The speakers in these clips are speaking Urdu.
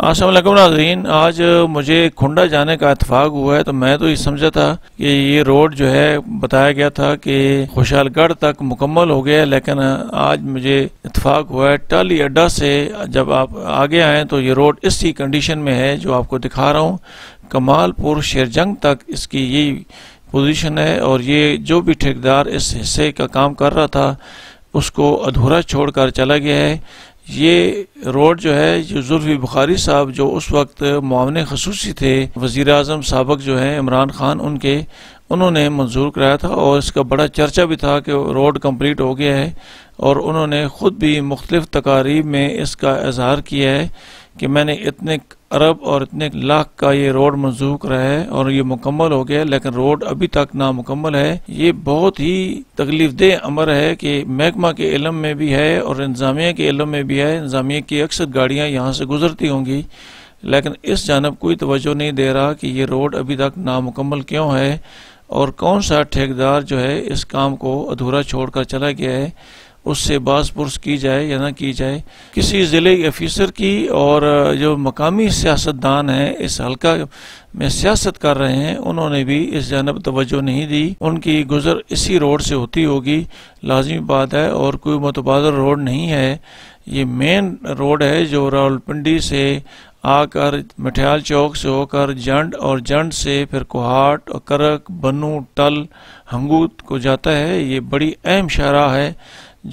السلام علیکم ناظرین، آج مجھے کھنڈا جانے کا اتفاق ہوا ہے تو میں تو یہ سمجھا تھا کہ یہ روڈ جو ہے بتایا گیا تھا کہ خوشحال گڑھ تک مکمل ہو گیا، لیکن آج مجھے اتفاق ہوا ہے ٹالی اڈا سے جب آپ آگے آئیں تو یہ روڈ اسی کنڈیشن میں ہے جو آپ کو دکھا رہا ہوں۔ کمال پور شیرجنگ تک اس کی یہی پوزیشن ہے، اور یہ جو بھی ٹھیکیدار اس حصے کا کام کر رہا تھا اس کو ادھورا چھوڑ کر چلا گیا ہے۔ یہ روڈ جو ہے جو زلفی بخاری صاحب جو اس وقت معاون خصوصی تھے وزیر اعظم سابق جو ہیں عمران خان انہوں نے منظور کرایا تھا، اور اس کا بڑا چرچہ بھی تھا کہ روڈ کمپلیٹ ہو گیا ہے، اور انہوں نے خود بھی مختلف تقاریب میں اس کا اظہار کیا ہے کہ میں نے اتنے ارب اور اتنے لاکھ کا یہ روڈ منظور کرایا ہے اور یہ مکمل ہو گیا، لیکن روڈ ابھی تک نامکمل ہے۔ یہ بہت ہی تکلیف دہ امر ہے کہ محکمہ کے علم میں بھی ہے اور انتظامیہ کے علم میں بھی ہے، انتظامیہ کی اکثر گاڑیاں یہاں سے گزرتی ہوں گی، لیکن اس جانب کوئی توجہ نہیں دے رہا کہ یہ روڈ ابھی تک نامکمل کیوں ہے، اور کون سا ٹھیکیدار جو ہے اس کام کو ادھورا چھوڑ کر چلا گیا ہے، اس سے باز پرس کی جائے یا نہ کی جائے۔ کسی ضلع افیسر کی اور جو مقامی سیاستدان ہیں اس حلقہ میں سیاست کر رہے ہیں انہوں نے بھی اس جانب توجہ نہیں دی۔ ان کی گزر اسی روڈ سے ہوتی ہوگی، لازمی بات ہے، اور کوئی متبادل روڈ نہیں ہے۔ یہ مین روڈ ہے جو راولپنڈی سے آ کر مٹھیال چوک سے ہو کر جنڈ، اور جنڈ سے پھر کوہاٹ اور کرک، بنو، ٹل، ہنگوت کو جاتا ہے۔ یہ بڑی اہم شاہراہ ہے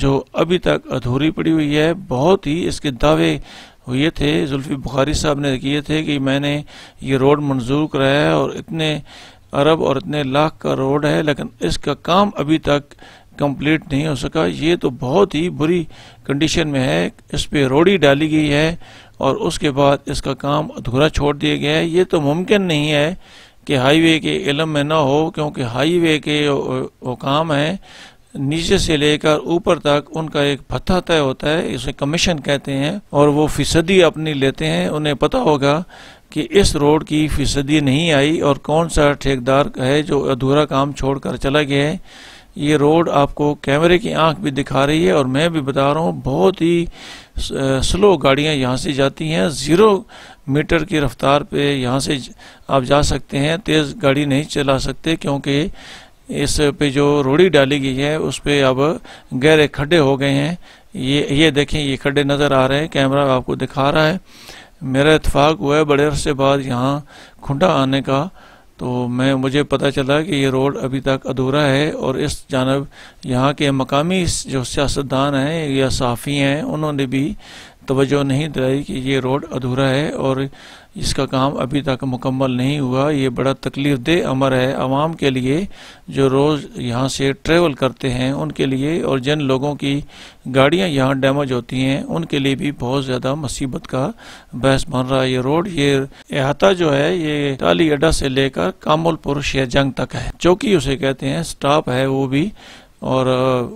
جو ابھی تک ادھوری پڑی ہوئی ہے۔ بہت ہی اس کے دعوے ہوئے تھے، زلفی بخاری صاحب نے کیے تھے کہ میں نے یہ روڈ منظور کرایا ہے اور اتنے ارب اور اتنے لاکھ کا روڈ ہے، لیکن اس کا کام ابھی تک کمپلیٹ نہیں ہو سکا۔ یہ تو بہت ہی بری کنڈیشن میں ہے، اس پہ روڑی ڈالی گئی ہے اور اس کے بعد اس کا کام ادھورا چھوڑ دیا گیا ہے۔ یہ تو ممکن نہیں ہے کہ ہائی وے کے علم میں نہ ہو، کیونکہ ہائی وے کے حکام ہیں نیچے سے لے کر اوپر تک ان کا ایک بھتہ طے ہوتا ہے، اسے کمیشن کہتے ہیں، اور وہ فیصدی اپنی لیتے ہیں۔ انہیں پتہ ہوگا کہ اس روڈ کی فیصدی نہیں آئی اور کون سا ٹھیکیدار ہے جو ادھورا کام چھوڑ کر چلا گیا ہے۔ یہ روڈ آپ کو کیمرے کی آنکھ بھی دکھا رہی ہے، اور میں بھی بتا رہا ہوں بہت ہی سلو گاڑیاں یہاں سے جاتی ہیں، 0 میٹر کی رفتار پہ یہاں سے آپ جا سکتے ہیں، تیز گاڑی نہیں چلا سکتے، کیونکہ اس پہ جو روڑی ڈالی گئی ہے اس پہ اب گہرے کھڈے ہو گئے ہیں۔ یہ دیکھیں، یہ کھڈے نظر آ رہے ہیں، کیمرہ آپ کو دکھا رہا ہے۔ میرا اتفاق ہوا ہے بڑے عرصے بعد یہاں کھنڈا آنے کا، تو مجھے پتہ چلا کہ یہ روڈ ابھی تک ادھورا ہے، اور اس جانب یہاں کے مقامی جو سیاستدان ہیں یا صحافی ہیں انہوں نے بھی توجہ نہیں دلائی کہ یہ روڈ ادھورا ہے اور اس کا کام ابھی تک مکمل نہیں ہوا۔ یہ بڑا تکلیف دہ امر ہے عوام کے لیے جو روز یہاں سے ٹریول کرتے ہیں ان کے لیے، اور جن لوگوں کی گاڑیاں یہاں ڈیمیج ہوتی ہیں ان کے لیے بھی بہت زیادہ مصیبت کا باعث بن رہا ہے۔ یہ روڈ، یہ احاطہ جو ہے یہ ٹالی اڈا سے لے کر کامل پور شیرجنگ تک ہے، چوکی اسے کہتے ہیں، سٹاپ ہے وہ بھی، اور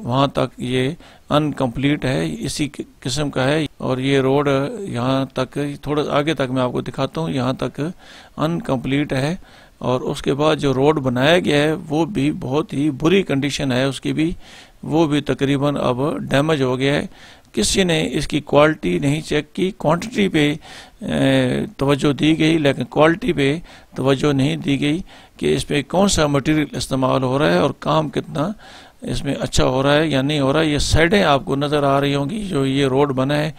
وہاں تک یہ انکمپلیٹ ہے، اسی قسم کا ہے۔ اور یہ روڈ یہاں تک، تھوڑا آگے تک میں آپ کو دکھاتا ہوں، یہاں تک انکمپلیٹ ہے، اور اس کے بعد جو روڈ بنایا گیا ہے وہ بھی بہت ہی بری کنڈیشن ہے اس کی بھی، وہ بھی تقریباً اب ڈیمیج ہو گیا ہے۔ کسی نے اس کی کوالٹی نہیں چیک کی، کوانٹٹی پہ توجہ دی گئی لیکن کوالٹی پہ توجہ نہیں دی گئی کہ اس پہ کون سا مٹیریل استعمال ہو رہا ہے اور کام کتنا اس میں اچھا ہو رہا ہے یا نہیں ہو رہا ہے۔ یہ سائڈیں آپ کو نظر آ رہی ہوں گی، جو یہ روڈ بنا ہے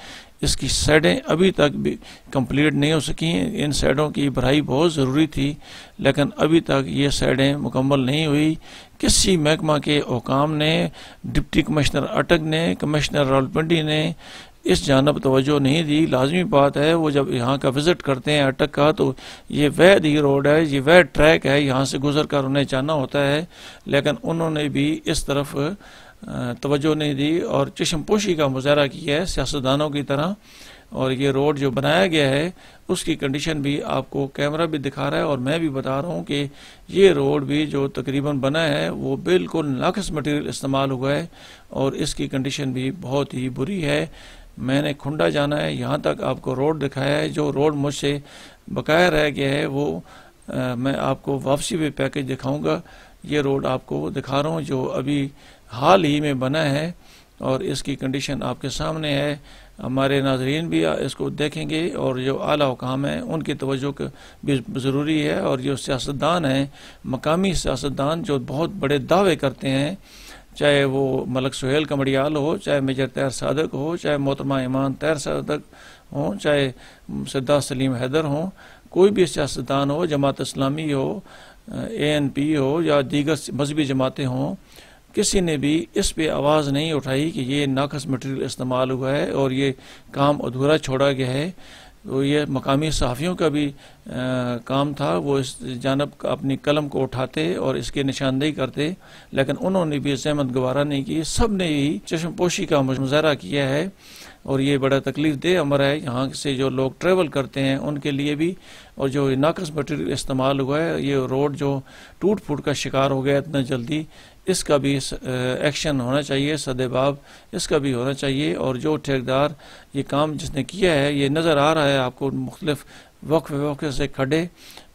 اس کی سائڈیں ابھی تک بھی کمپلیٹ نہیں ہو سکی ہیں۔ ان سائڈوں کی بھرائی بہت ضروری تھی، لیکن ابھی تک یہ سائڈیں مکمل نہیں ہوئی۔ کسی محکمہ کے حکام نے، ڈپٹی کمشنر اٹک نے، کمشنر راولپنڈی نے اس جانب توجہ نہیں دی۔ لازمی بات ہے وہ جب یہاں کا وزٹ کرتے ہیں اٹک کا تو یہ وید ہی روڈ ہے، یہ وید ٹریک ہے، یہاں سے گزر کر انہیں جانا ہوتا ہے، لیکن انہوں نے بھی اس طرف توجہ نہیں دی اور چشم پوشی کا مظاہرہ کیا ہے سیاستدانوں کی طرح۔ اور یہ روڈ جو بنایا گیا ہے اس کی کنڈیشن بھی آپ کو کیمرہ بھی دکھا رہا ہے، اور میں بھی بتا رہا ہوں کہ یہ روڈ بھی جو تقریباً بنا ہے وہ بالکل ناقص مٹیریل استعمال ہوا ہے، اور اس کی کنڈیشن بھی بہت ہی بری ہے۔ میں نے کھنڈا جانا ہے، یہاں تک آپ کو روڈ دکھایا ہے، جو روڈ مجھ سے بقایا رہ گیا ہے وہ میں آپ کو واپسی پہ پیکج دکھاؤں گا۔ یہ روڈ آپ کو دکھا رہا ہوں جو ابھی حال ہی میں بنا ہے، اور اس کی کنڈیشن آپ کے سامنے ہے۔ ہمارے ناظرین بھی اس کو دیکھیں گے اور جو اعلیٰ حکام ہیں ان کی توجہ بھی ضروری ہے، اور جو سیاستدان ہیں، مقامی سیاستدان جو بہت بڑے دعوے کرتے ہیں، چاہے وہ ملک سہیل قمریال ہو، چاہے میجر طاہر صادق ہو، چاہے محترمہ ایمان طاہر صادق ہوں، چاہے سردار سلیم حیدر ہوں، کوئی بھی سیاستدان ہو، جماعت اسلامی ہو، ANP ہو یا دیگر مذہبی جماعتیں ہوں، کسی نے بھی اس پہ آواز نہیں اٹھائی کہ یہ ناقص مٹیریل استعمال ہوا ہے اور یہ کام ادھورا چھوڑا گیا ہے۔ تو یہ مقامی صحافیوں کا بھی کام تھا، وہ اس جانب اپنی قلم کو اٹھاتے اور اس کی نشاندہی کرتے، لیکن انہوں نے بھی زحمت گوارا نہیں کی، سب نے ہی چشم پوشی کا مظاہرہ کیا ہے، اور یہ بڑا تکلیف دہ امر ہے یہاں سے جو لوگ ٹریول کرتے ہیں ان کے لیے بھی، اور جو ناقص مٹیریل استعمال ہوا ہے، یہ روڈ جو ٹوٹ پھوٹ کا شکار ہو گیا اتنا جلدی، اس کا بھی ایکشن ہونا چاہیے، سدباب اس کا بھی ہونا چاہیے، اور جو ٹھیکیدار یہ کام جس نے کیا ہے، یہ نظر آ رہا ہے آپ کو مختلف وقفے سے کھڑے،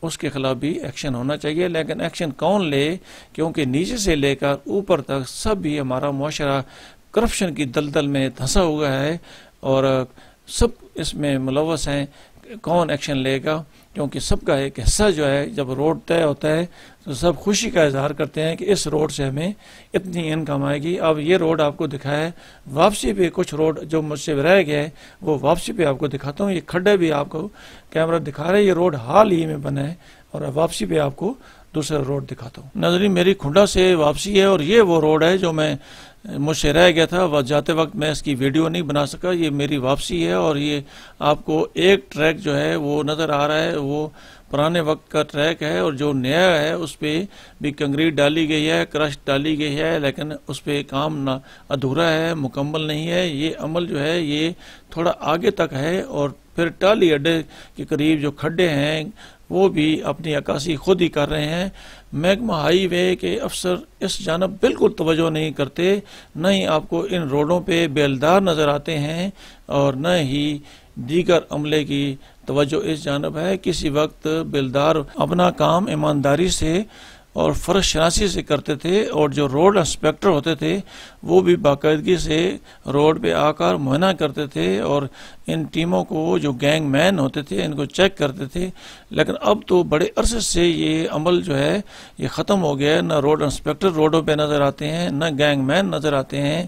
اس کے خلاف بھی ایکشن ہونا چاہیے، لیکن ایکشن کون لے؟ کیونکہ نیچے سے لے کر اوپر تک سب بھی ہمارا معاشرہ کرپشن کی دلدل میں دھنسا ہوا ہے اور سب اس میں ملوث ہیں۔ کون ایکشن لے گا؟ کیونکہ سب کا ایک حصہ جو ہے، جب روڈ طے ہوتا ہے تو سب خوشی کا اظہار کرتے ہیں کہ اس روڈ سے ہمیں اتنی انکم آئے گی۔ اب یہ روڈ آپ کو دکھایا ہے، واپسی پہ کچھ روڈ جو مجھ سے رہ گیا ہے وہ واپسی پہ آپ کو دکھاتا ہوں۔ یہ کھڈے بھی آپ کو کیمرہ دکھا رہا ہے، یہ روڈ حال ہی میں بنا ہے، اور واپسی پہ آپ کو دوسرا روڈ دکھاتا ہوں۔ ناظرین، میری کھنڈا سے واپسی ہے، اور یہ وہ روڈ ہے جو مجھ سے رہ گیا تھا، جاتے وقت میں اس کی ویڈیو نہیں بنا سکا۔ یہ میری واپسی ہے، اور یہ آپ کو ایک ٹریک جو ہے وہ نظر آ رہا ہے، وہ پرانے وقت کا ٹریک ہے، اور جو نیا ہے اس پہ بھی کنکریٹ ڈالی گئی ہے، کرش ڈالی گئی ہے، لیکن اس پہ کام ادھورا ہے، مکمل نہیں ہے۔ یہ عمل جو ہے یہ تھوڑا آگے تک ہے، اور پھر ٹالی اڈے کے قریب جو کھڈے ہیں وہ بھی اپنی عکاسی خود ہی کر رہے ہیں۔ محکمہ ہائی وے کے افسر اس جانب بالکل توجہ نہیں کرتے، نہ ہی آپ کو ان روڈوں پہ بیلدار نظر آتے ہیں، اور نہ ہی دیگر عملے کی توجہ اس جانب ہے۔ کسی وقت بیلدار اپنا کام ایمانداری سے اور فرض شناسی سے کرتے تھے، اور جو روڈ انسپیکٹر ہوتے تھے وہ بھی باقاعدگی سے روڈ پہ آ کر معائنہ کرتے تھے، اور ان ٹیموں کو جو گینگ مین ہوتے تھے ان کو چیک کرتے تھے۔ لیکن اب تو بڑے عرصے سے یہ عمل جو ہے یہ ختم ہو گیا ہے، نہ روڈ انسپیکٹر روڈوں پہ نظر آتے ہیں، نہ گینگ مین نظر آتے ہیں۔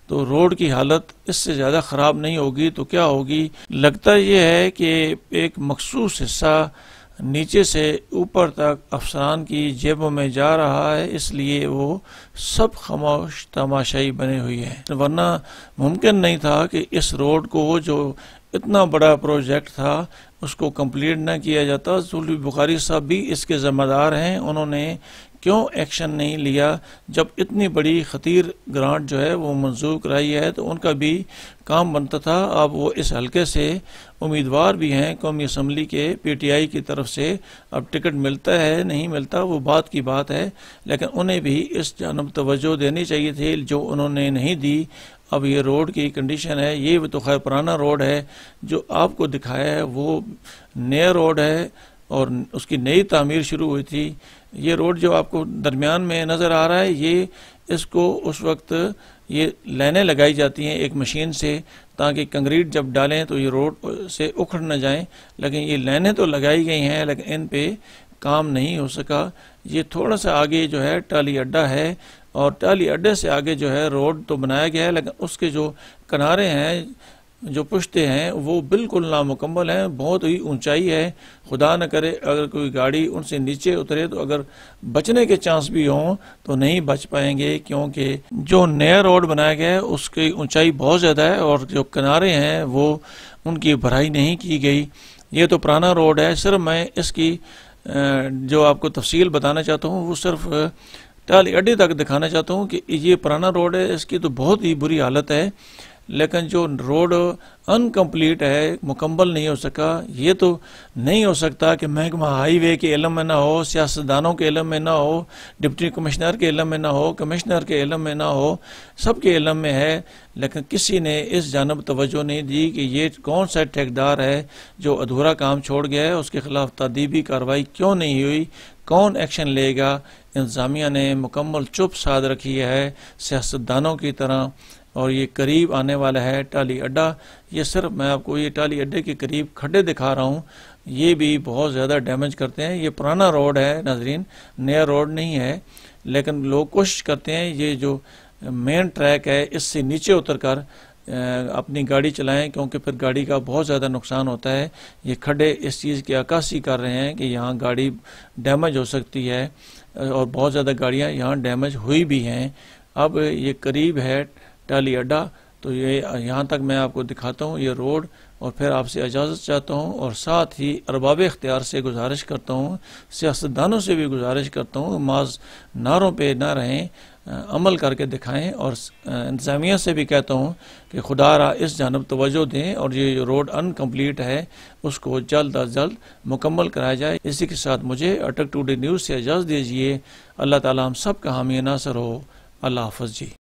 تو روڈ کی حالت اس سے زیادہ خراب نہیں ہوگی تو کیا ہوگی؟ لگتا یہ ہے کہ ایک مخصوص حصہ نیچے سے اوپر تک افسران کی جیبوں میں جا رہا ہے، اس لیے وہ سب خاموش تماشائی بنے ہوئی ہیں، ورنہ ممکن نہیں تھا کہ اس روڈ کو جو اتنا بڑا پروجیکٹ تھا اس کو کمپلیٹ نہ کیا جاتا۔ زلفی بخاری صاحب بھی اس کے ذمہ دار ہیں، انہوں نے کیوں ایکشن نہیں لیا؟ جب اتنی بڑی خطیر گرانٹ جو ہے وہ منظور کرائی ہے تو ان کا بھی کام بنتا تھا۔ اب وہ اس حلقے سے امیدوار بھی ہیں قومی اسمبلی کے PTI کی طرف سے، اب ٹکٹ ملتا ہے نہیں ملتا وہ بات کی بات ہے، لیکن انہیں بھی اس جانب توجہ دینی چاہیے تھی جو انہوں نے نہیں دی۔ اب یہ روڈ کی کنڈیشن ہے، یہ تو خیر پرانا روڈ ہے، جو آپ کو دکھایا ہے وہ نیا روڈ ہے اور اس کی نئی تعمیر شروع ہوئی تھی۔ یہ روڈ جو آپ کو درمیان میں نظر آ رہا ہے، یہ اس کو اس وقت یہ لائنیں لگائی جاتی ہیں ایک مشین سے تاکہ کنکریٹ جب ڈالیں تو یہ روڈ سے اکھڑ نہ جائیں، لیکن یہ لائنیں تو لگائی گئی ہیں لیکن ان پہ کام نہیں ہو سکا۔ یہ تھوڑا سا آگے جو ہے ٹالی اڈا ہے، اور ٹالی اڈے سے آگے جو ہے روڈ تو بنایا گیا ہے لیکن اس کے جو کنارے ہیں، جو پشتے ہیں وہ بالکل نامکمل ہیں، بہت ہی اونچائی ہے۔ خدا نہ کرے اگر کوئی گاڑی ان سے نیچے اترے تو اگر بچنے کے چانس بھی ہوں تو نہیں بچ پائیں گے، کیونکہ جو نیا روڈ بنایا گیا ہے اس کی اونچائی بہت زیادہ ہے، اور جو کنارے ہیں وہ ان کی بھرائی نہیں کی گئی۔ یہ تو پرانا روڈ ہے، صرف میں اس کی جو آپ کو تفصیل بتانا چاہتا ہوں وہ صرف ٹالی اڈے تک دکھانا چاہتا ہوں کہ یہ پرانا روڈ ہے، اس کی تو بہت ہی بری حالت ہے، لیکن جو روڈ انکمپلیٹ ہے، مکمل نہیں ہو سکا۔ یہ تو نہیں ہو سکتا کہ محکمہ ہائی وے کے علم میں نہ ہو، سیاستدانوں کے علم میں نہ ہو، ڈپٹی کمشنر کے علم میں نہ ہو، کمشنر کے علم میں نہ ہو، سب کے علم میں ہے، لیکن کسی نے اس جانب توجہ نہیں دی کہ یہ کون سا ٹھیکیدار ہے جو ادھورا کام چھوڑ گیا ہے، اس کے خلاف تادیبی کارروائی کیوں نہیں ہوئی، کون ایکشن لے گا؟ انتظامیہ نے مکمل چپ سادھ رکھی ہے، سیاستدانوں کی طرح اور یہ قریب آنے والا ہے ٹالی اڈا. یہ صرف میں آپ کو یہ ٹالی اڈے کے قریب کھڈے دکھا رہا ہوں، یہ بھی بہت زیادہ ڈیمیج کرتے ہیں. یہ پرانا روڈ ہے ناظرین، نیا روڈ نہیں ہے، لیکن لوگ کوشش کرتے ہیں یہ جو مین ٹریک ہے اس سے نیچے اتر کر اپنی گاڑی چلائیں، کیونکہ پھر گاڑی کا بہت زیادہ نقصان ہوتا ہے. یہ کھڈے اس چیز کی عکاسی کر رہے ہیں کہ یہاں گاڑی ڈیمیج ہو سکتی ہے، اور بہت زیادہ گاڑیاں یہاں ڈیمیج ہوئی بھی ہیں. اب یہ قریب ہے ٹالی اڈا، تو یہ یہاں تک میں آپ کو دکھاتا ہوں یہ روڈ، اور پھر آپ سے اجازت چاہتا ہوں، اور ساتھ ہی ارباب اختیار سے گزارش کرتا ہوں، سیاستدانوں سے بھی گزارش کرتا ہوں، محض نعروں پہ نہ رہیں، عمل کر کے دکھائیں. اور انتظامیہ سے بھی کہتا ہوں کہ خدا را اس جانب توجہ دیں، اور یہ جو روڈ انکمپلیٹ ہے اس کو جلد از جلد مکمل کرایا جائے. اسی کے ساتھ مجھے اٹک ٹوڈے نیوز سے اجازت دیجیے. اللہ تعالی ہم سب کا حامی ناصر ہو. اللہ حافظ جی.